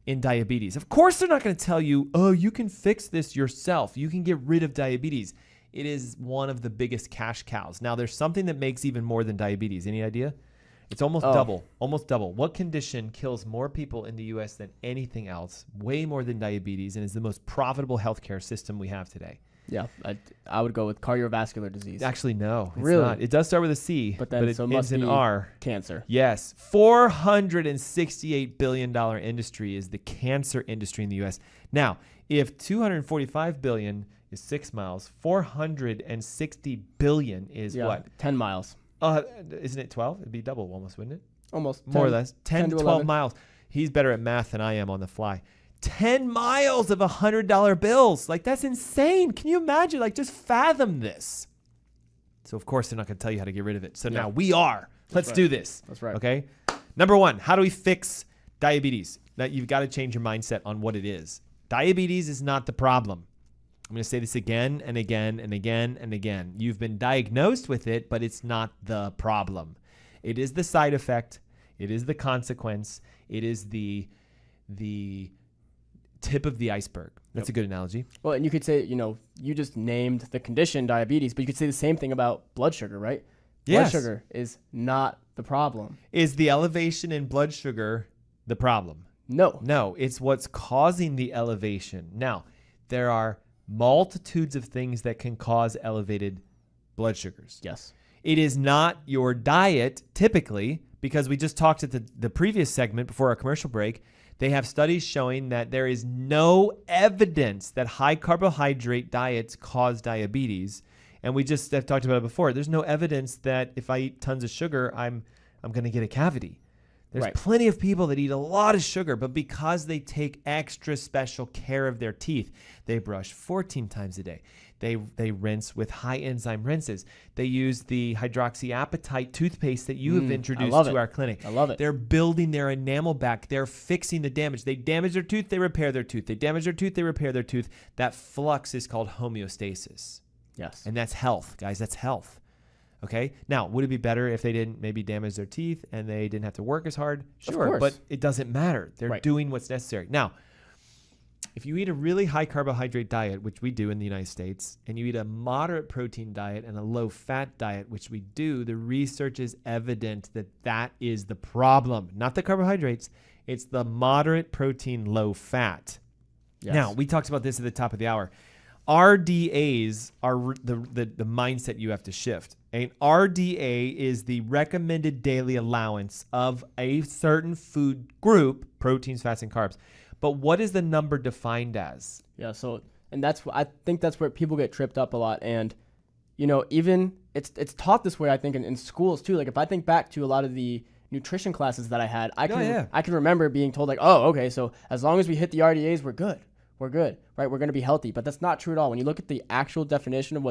in diabetes. Of course, they're not going to tell you, oh, you can fix this yourself. You can get rid of diabetes. It is one of the biggest cash cows. Now, there's something that makes even more than diabetes. Any idea? It's almost double. What condition kills more people in the U.S. than anything else? Way more than diabetes, and is the most profitable healthcare system we have today. Yeah, I would go with cardiovascular disease. Actually, no. It's really? not. It does start with a C, but it ends in R. Cancer. Yes. $468 billion industry is the cancer industry in the U.S. Now, if $245 billion is 6 miles, $460 billion is what? 10 miles. Isn't it 12? It'd be double almost, wouldn't it? Almost. More or less. 10 to 12 miles. He's better at math than I am on the fly. 10 miles of $100 bills. Like, that's insane. Can you imagine? Like, just fathom this. So, of course, they're not going to tell you how to get rid of it. So now we are. Let's do this. That's right. Okay? Number one, how do we fix diabetes? Now, you've got to change your mindset on what it is. Diabetes is not the problem. I'm going to say this again and again and again and again. You've been diagnosed with it, but it's not the problem. It is the side effect. It is the consequence. It is the tip of the iceberg. That's a good analogy. Well, and you could say, you just named the condition diabetes, but you could say the same thing about blood sugar, right? Yes. Blood sugar is not the problem. Is the elevation in blood sugar the problem? No. No, it's what's causing the elevation. Now, there are multitudes of things that can cause elevated blood sugars. Yes. It is not your diet, typically, because we just talked at the previous segment before our commercial break. They have studies showing that there is no evidence that high carbohydrate diets cause diabetes. And we just have talked about it before. There's no evidence that if I eat tons of sugar, I'm going to get a cavity. There's plenty of people that eat a lot of sugar, but because they take extra special care of their teeth, they brush 14 times a day. They rinse with high enzyme rinses. They use the hydroxyapatite toothpaste that you have introduced to our clinic. I love it. They're building their enamel back. They're fixing the damage. They damage their tooth, they repair their tooth. They damage their tooth, they repair their tooth. That flux is called homeostasis. Yes. And that's health, guys. That's health. Okay. Now, would it be better if they didn't maybe damage their teeth and they didn't have to work as hard? Sure, but it doesn't matter. They're doing what's necessary. Now, if you eat a really high carbohydrate diet, which we do in the United States, and you eat a moderate protein diet and a low fat diet, which we do, the research is evident that that is the problem. Not the carbohydrates. It's the moderate protein, low fat. Yes. Now, we talked about this at the top of the hour. RDAs are the mindset you have to shift. An RDA is the recommended daily allowance of a certain food group, proteins, fats, and carbs. But what is the number defined as? Yeah. So, and I think that's where people get tripped up a lot. And, even it's taught this way, I think, in schools too. Like if I think back to a lot of the nutrition classes that I had, I can remember being told like, oh, okay, so as long as we hit the RDAs, we're good, right? We're going to be healthy. But that's not true at all. When you look at the actual definition of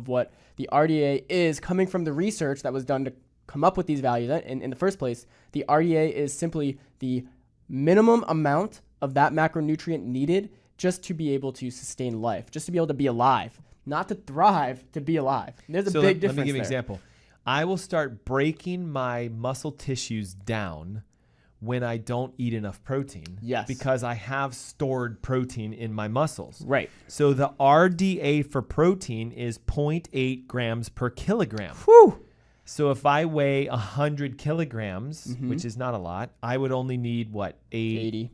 what the RDA is, coming from the research that was done to come up with these values in the first place, the RDA is simply the minimum amount of that macronutrient needed just to be able to sustain life, just to be able to be alive, not to thrive, to be alive. And there's a big difference. Let me give you an there. example. I will start breaking my muscle tissues down when I don't eat enough protein. Yes. Because I have stored protein in my muscles. Right. So the RDA for protein is 0.8 grams per kilogram. Whew. So if I weigh 100 kilograms, which is not a lot, I would only need, what, 80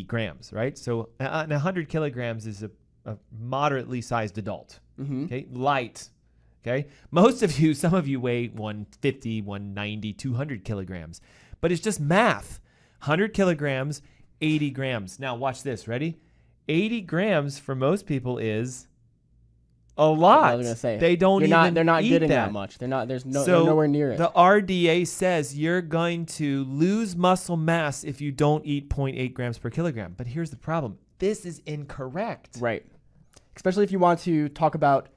grams, right? So 100 kilograms is a moderately sized adult, okay? Light, okay? Some of you weigh 150, 190, 200 kilograms. But it's just math. 100 kilograms, 80 grams. Now watch this, ready? 80 grams for most people is a lot. I was gonna say they're not getting that that much. They're they're so nowhere near it. The RDA says you're going to lose muscle mass if you don't eat 0.8 grams per kilogram. But here's the problem. This is incorrect. Right. Especially if you want to talk about,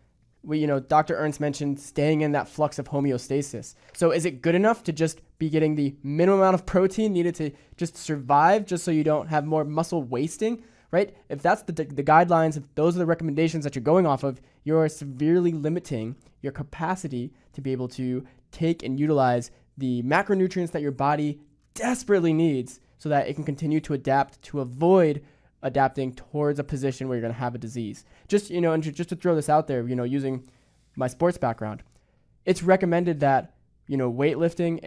Dr. Ernst mentioned staying in that flux of homeostasis. So is it good enough to just be getting the minimum amount of protein needed to just survive, just so you don't have more muscle wasting? Right? If that's the guidelines, if those are the recommendations that you're going off of, you're severely limiting your capacity to be able to take and utilize the macronutrients that your body desperately needs so that it can continue to adapt, to avoid adapting towards a position where you're going to have a disease. Just, and just to throw this out there, using my sports background, it's recommended that, weightlifting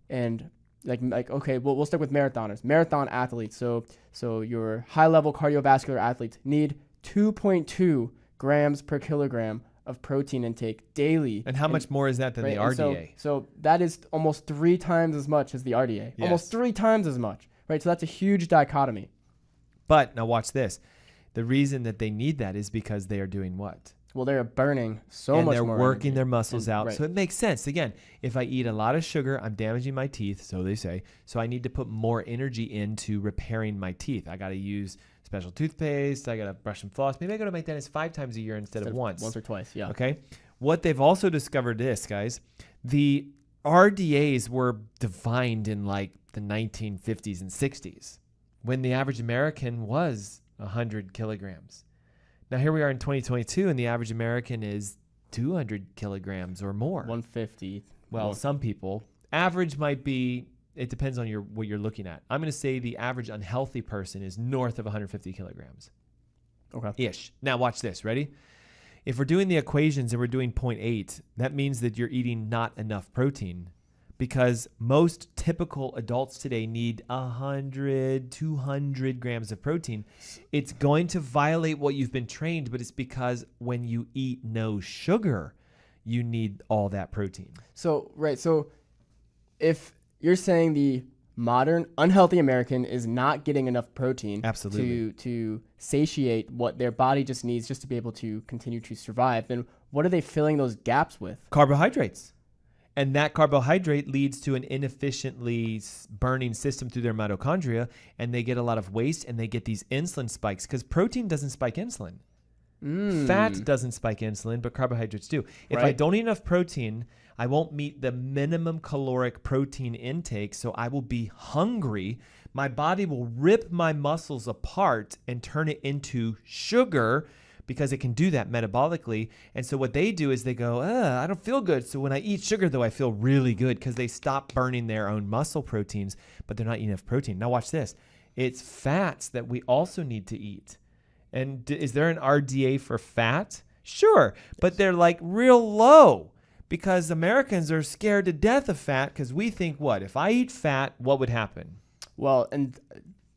and okay, we'll stick with marathoners, marathon athletes. So your high level cardiovascular athletes need 2.2 grams per kilogram of protein intake daily. And how much more is that than the RDA? So that is almost 3 times as much as the RDA. Yes. Almost 3 times as much, right? So that's a huge dichotomy. But now watch this. The reason that they need that is because they are doing what? Well, they're burning much more. And they're working energy. their muscles out. Right. So it makes sense. Again, if I eat a lot of sugar, I'm damaging my teeth, so they say. So I need to put more energy into repairing my teeth. I got to use special toothpaste. I got to brush and floss. Maybe I go to my dentist 5 times a year instead of once. Once or twice, yeah. Okay. What they've also discovered is, guys, the RDAs were defined in like the 1950s and 60s when the average American was 100 kilograms. Now, here we are in 2022, and the average American is 200 kilograms or more. 150. Well, some people. Average might be, it depends on what you're looking at. I'm going to say the average unhealthy person is north of 150 kilograms. Okay. Ish. Now, watch this. Ready? If we're doing the equations and we're doing 0.8, that means that you're eating not enough protein, because most typical adults today need 100, 200 grams of protein. It's going to violate what you've been trained, but it's because when you eat no sugar, you need all that protein. So, right. So if you're saying the modern unhealthy American is not getting enough protein Absolutely. to satiate what their body just needs just to be able to continue to survive, then what are they filling those gaps with? Carbohydrates. And that carbohydrate leads to an inefficiently burning system through their mitochondria, and they get a lot of waste, and they get these insulin spikes because protein doesn't spike insulin. Fat doesn't spike insulin, but carbohydrates do. If I don't eat enough protein, I won't meet the minimum caloric protein intake, so I will be hungry. My body will rip my muscles apart and turn it into sugar, because it can do that metabolically. And so what they do is they go, I don't feel good. So when I eat sugar, though, I feel really good, because they stop burning their own muscle proteins, but they're not eating enough protein. Now watch this. It's fats that we also need to eat. And is there an RDA for fat? Sure, but they're like real low, because Americans are scared to death of fat, because we think, what? If I eat fat, what would happen? Well, and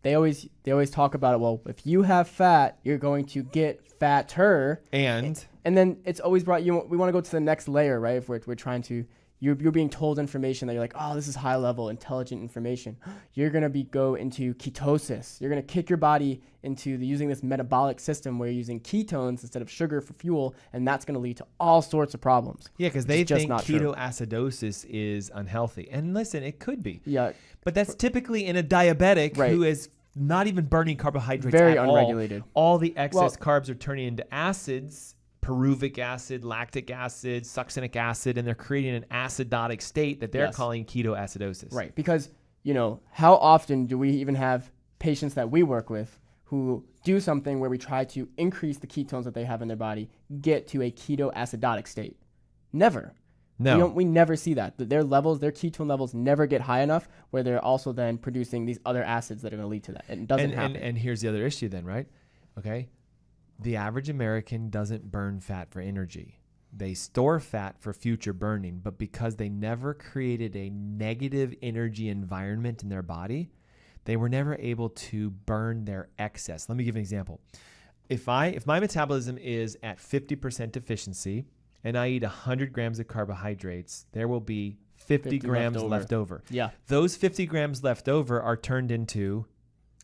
they always talk about it. Well, if you have fat, you're going to get fatter. And then it's always we want to go to the next layer, right? If we're trying to, you're being told information that you're like, oh, this is high level, intelligent information. You're going to go into ketosis. You're going to kick your body into using this metabolic system where you're using ketones instead of sugar for fuel. And that's going to lead to all sorts of problems. yeah, because they just think not true. ketoacidosis is unhealthy. And listen, it could be. Yeah. But that's typically in a diabetic Right. who is not even burning carbohydrates Very at unregulated. All the excess carbs are turning into acids, pyruvic acid, lactic acid, succinic acid, and they're creating an acidotic state that they're Yes. calling ketoacidosis. Right. Because, how often do we even have patients that we work with who do something where we try to increase the ketones that they have in their body, get to a ketoacidotic state? Never. No. We never see that. Their ketone levels never get high enough where they're also then producing these other acids that are going to lead to that. It doesn't happen. And here's the other issue then, right? Okay. The average American doesn't burn fat for energy. They store fat for future burning, but because they never created a negative energy environment in their body, they were never able to burn their excess. Let me give an example. If my metabolism is at 50% efficiency and I eat 100 grams of carbohydrates, there will be 50 grams left over. Yeah. Those 50 grams left over are turned into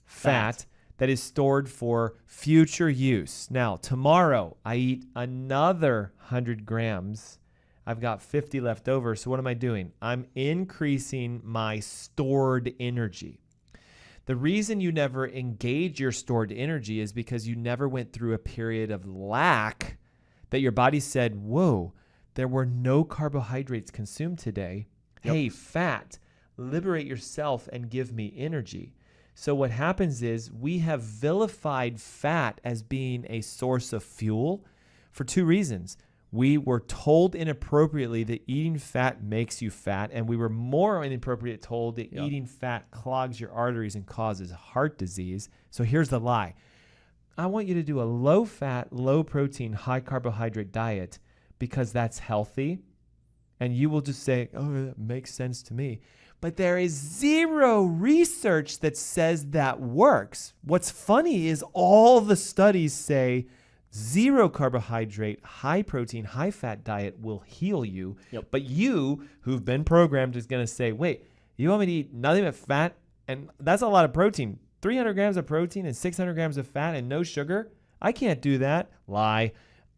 fat that is stored for future use. Now, tomorrow I eat another 100 grams. I've got 50 left over. So what am I doing? I'm increasing my stored energy. The reason you never engage your stored energy is because you never went through a period of lack that your body said, whoa, there were no carbohydrates consumed today. Yep. Hey, fat, liberate yourself and give me energy. So what happens is we have vilified fat as being a source of fuel for two reasons. We were told inappropriately that eating fat makes you fat, and we were more inappropriate told that eating fat clogs your arteries and causes heart disease. So here's the lie. I want you to do a low-fat, low-protein, high-carbohydrate diet because that's healthy, and you will just say, oh, that makes sense to me. But there is zero research that says that works. What's funny is all the studies say zero carbohydrate, high protein, high fat diet will heal you. Yep. But you, who've been programmed, is going to say, wait, you want me to eat nothing but fat? And that's a lot of protein. 300 grams of protein and 600 grams of fat and no sugar? I can't do that. Lie.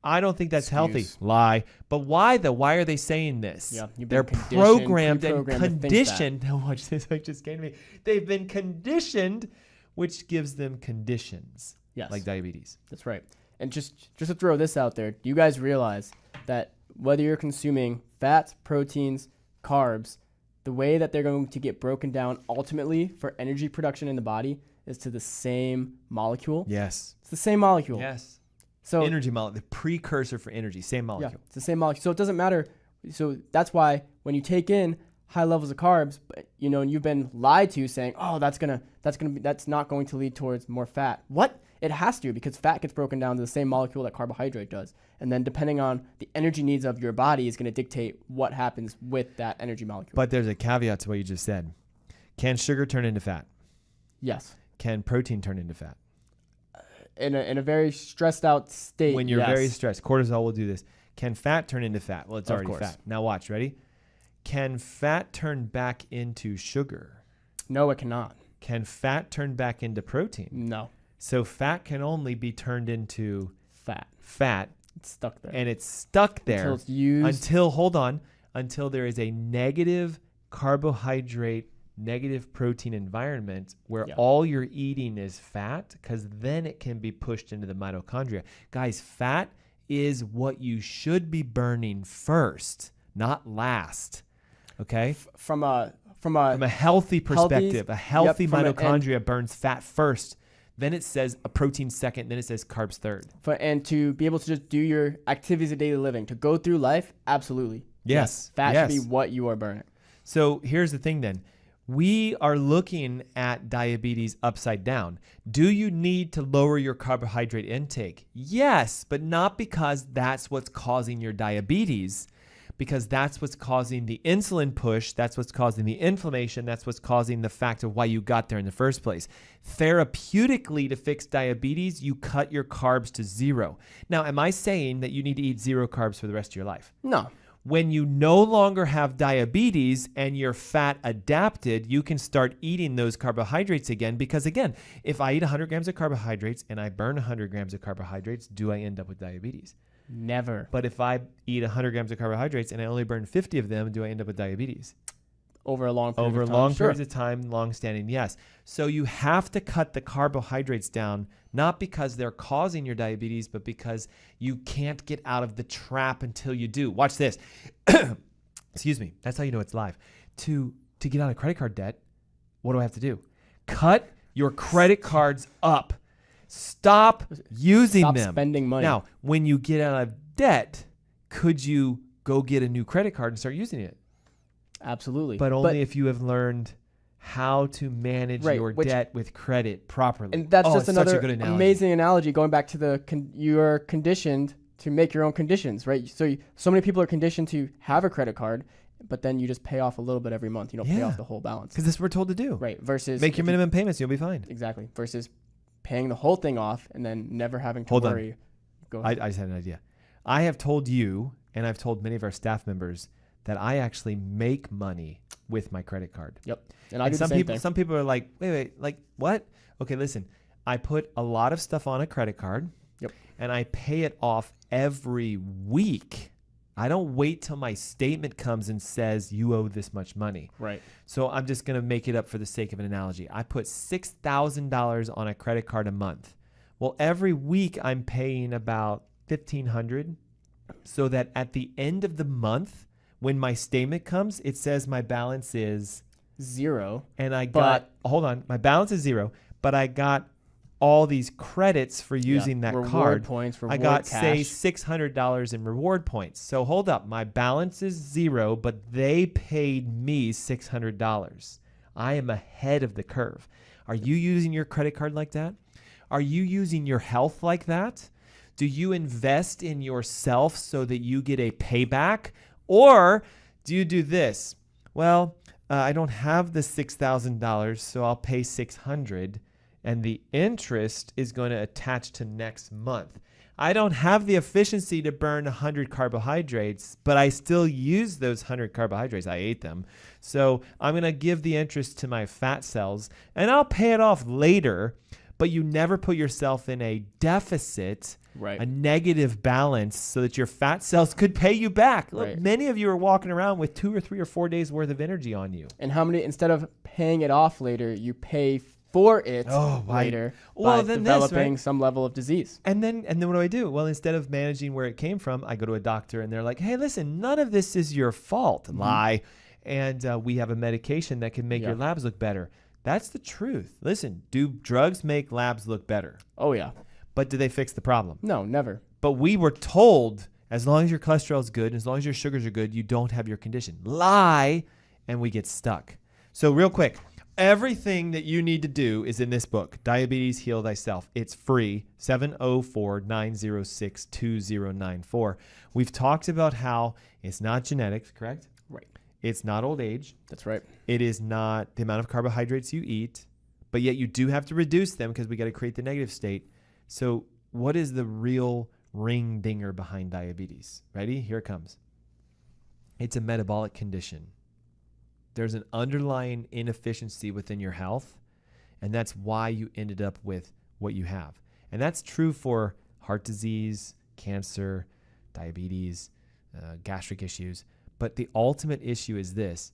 I don't think that's healthy. Lie. But why though? Why are they saying this? Yeah, you've they're been programmed and pre-programmed to think conditioned. Now watch this. It just came to me. They've been conditioned, which gives them conditions. Yes. Like diabetes. That's right. And just to throw this out there, do you guys realize that whether you're consuming fats, proteins, carbs, the way that they're going to get broken down ultimately for energy production in the body is to the same molecule? Yes. It's the same molecule. Yes. So energy molecule, the precursor for energy, same molecule. yeah, it's the same molecule. So it doesn't matter. So that's why when you take in high levels of carbs, but and you've been lied to saying, oh, that's not going to lead towards more fat. What? It has to, because fat gets broken down to the same molecule that carbohydrate does. And then depending on the energy needs of your body is going to dictate what happens with that energy molecule. But there's a caveat to what you just said. Can sugar turn into fat? Yes. Can protein turn into fat? In a very stressed out state. When you're yes. very stressed, cortisol will do this. Can fat turn into fat? Well, it's Of already course. fat. Now watch, ready? Can fat turn back into sugar? No, it cannot. Can fat turn back into protein? No. So fat can only be turned into Fat. It's stuck there. and it's stuck there Until it's used. until there is a negative carbohydrate, negative protein environment where Yeah. all you're eating is fat, because then it can be pushed into the mitochondria. Guys, fat is what you should be burning first, not last. Okay? From a healthy perspective, a healthy from a- mitochondria burns fat first. Then it says a protein second. Then it says carbs third. and to be able to just do your activities of daily living, to go through life, absolutely. Yes. Fat Yes. should be what you are burning. So here's the thing then. We are looking at diabetes upside down. Do you need to lower your carbohydrate intake? Yes, but not because that's what's causing your diabetes. because that's what's causing the insulin push. That's what's causing the inflammation. That's what's causing the fact of why you got there in the first place. Therapeutically, to fix diabetes, you cut your carbs to 0. Now, am I saying that you need to eat 0 carbs for the rest of your life? No. When you no longer have diabetes and you're fat adapted, you can start eating those carbohydrates again. Because again, if I eat 100 grams of carbohydrates and I burn 100 grams of carbohydrates, do I end up with diabetes? Never. But if I eat 100 grams of carbohydrates and I only burn 50 of them, do I end up with diabetes? Over a long period Over of time. long Sure. periods of time, long standing, yes. So you have to cut the carbohydrates down, not because they're causing your diabetes, but because you can't get out of the trap until you do. Watch this. Excuse me. That's how you know it's live. To get out of credit card debt, what do I have to do? Cut your credit cards up. Stop using Stop them. spending money. Now, when you get out of debt, could you go get a new credit card and start using it? Absolutely. But only if you have learned how to manage your debt with credit properly. And that's just it's such a another good analogy. amazing analogy going back to you are conditioned to make your own conditions, right? So many people are conditioned to have a credit card, but then you just pay off a little bit every month. You don't pay off the whole balance. Because this is what we're told to do. Right. Versus make your minimum payments, you'll be fine. Exactly. Versus paying the whole thing off and then never having to Hold worry. on. Go ahead. I just had an idea. I have told you, and I've told many of our staff members, that I actually make money with my credit card. Yep. And I do the some same people thing. some people are like, wait, like what? Okay, listen. I put a lot of stuff on a credit card. Yep. And I pay it off every week. I don't wait till my statement comes and says you owe this much money. Right. So I'm just going to make it up for the sake of an analogy. I put $6,000 on a credit card a month. Well, every week I'm paying about $1,500, so that at the end of the month, when my statement comes, it says my balance is 0. and I got, hold on, my balance is 0, but I got all these credits for using that reward card. points, I reward got, cash. say, $600 in reward points. So hold up, my balance is 0, but they paid me $600. I am ahead of the curve. Are you using your credit card like that? Are you using your health like that? Do you invest in yourself so that you get a payback? Or do you do this? Well, I don't have the $6,000, so I'll pay $600, and the interest is going to attach to next month. I don't have the efficiency to burn 100 carbohydrates, but I still use those 100 carbohydrates. I ate them. So I'm going to give the interest to my fat cells, and I'll pay it off later, but you never put yourself in a deficit, a negative balance, so that your fat cells could pay you back. Look, many of you are walking around with 2 or 3 or 4 days worth of energy on you. And how many, instead of paying it off later, you pay for it later by developing some level of disease. And then what do? Well, instead of managing where it came from, I go to a doctor and they're like, hey, listen, none of this is your fault. Lie. And we have a medication that can make your labs look better. That's the truth. Listen, do drugs make labs look better? Oh, yeah. But do they fix the problem? No, never. But we were told, as long as your cholesterol is good, as long as your sugars are good, you don't have your condition. Lie, and we get stuck. So real quick, everything that you need to do is in this book, Diabetes Heal Thyself. It's free, 704-906-2094. We've talked about how it's not genetics, correct? Right. It's not old age. That's right. It is not the amount of carbohydrates you eat, but yet you do have to reduce them because we got to create the negative state. So what is the real ring dinger behind diabetes? Ready? Here it comes. It's a metabolic condition. There's an underlying inefficiency within your health, and that's why you ended up with what you have. And that's true for heart disease, cancer, diabetes, gastric issues. But the ultimate issue is this.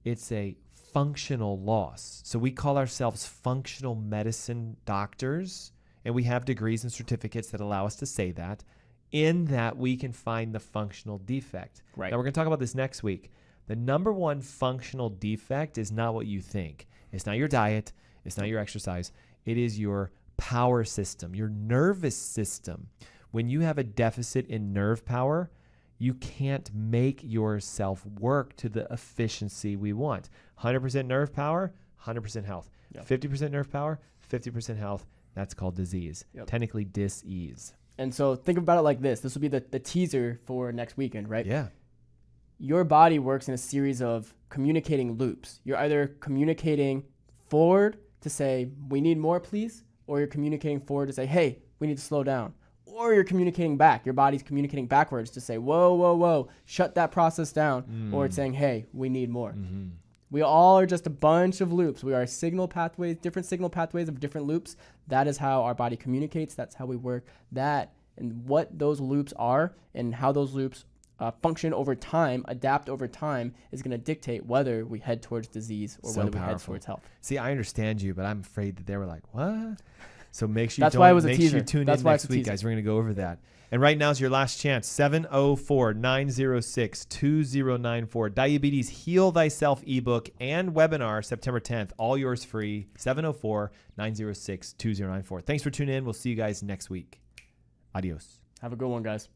It's a functional loss. So we call ourselves functional medicine doctors, and we have degrees and certificates that allow us to say that, in that we can find the functional defect. Right. Now, we're going to talk about this next week. The number one functional defect is not what you think. It's not your diet. It's not your exercise. It is your power system, your nervous system. When you have a deficit in nerve power, you can't make yourself work to the efficiency we want. 100% nerve power, 100% health. 50% nerve power, 50% health. That's called disease. Technically dis-ease. And so think about it like this. This will be the teaser for next weekend, right? Yeah. your body works in a series of communicating loops. You're either communicating forward to say, we need more, please, or you're communicating forward to say, hey, we need to slow down. Or you're communicating back. Your body's communicating backwards to say, whoa, whoa, whoa, shut that process down. Or it's saying, hey, we need more. We all are just a bunch of loops. We are signal pathways, different signal pathways of different loops. That is how our body communicates. That's how we work. That and what those loops are and how those loops function over time, adapt over time, is going to dictate whether we head towards disease or whether we head towards health. See, I understand you, but I'm afraid that they were like, what? So make sure That's why it was a make teaser. sure you tune That's in why next it's a week, teaser. guys. We're going to go over that. And right now is your last chance. 704-906-2094. Diabetes Heal Thyself ebook and webinar September 10th. All yours free. 704-906-2094. Thanks for tuning in. We'll see you guys next week. Adios. Have a good one, guys.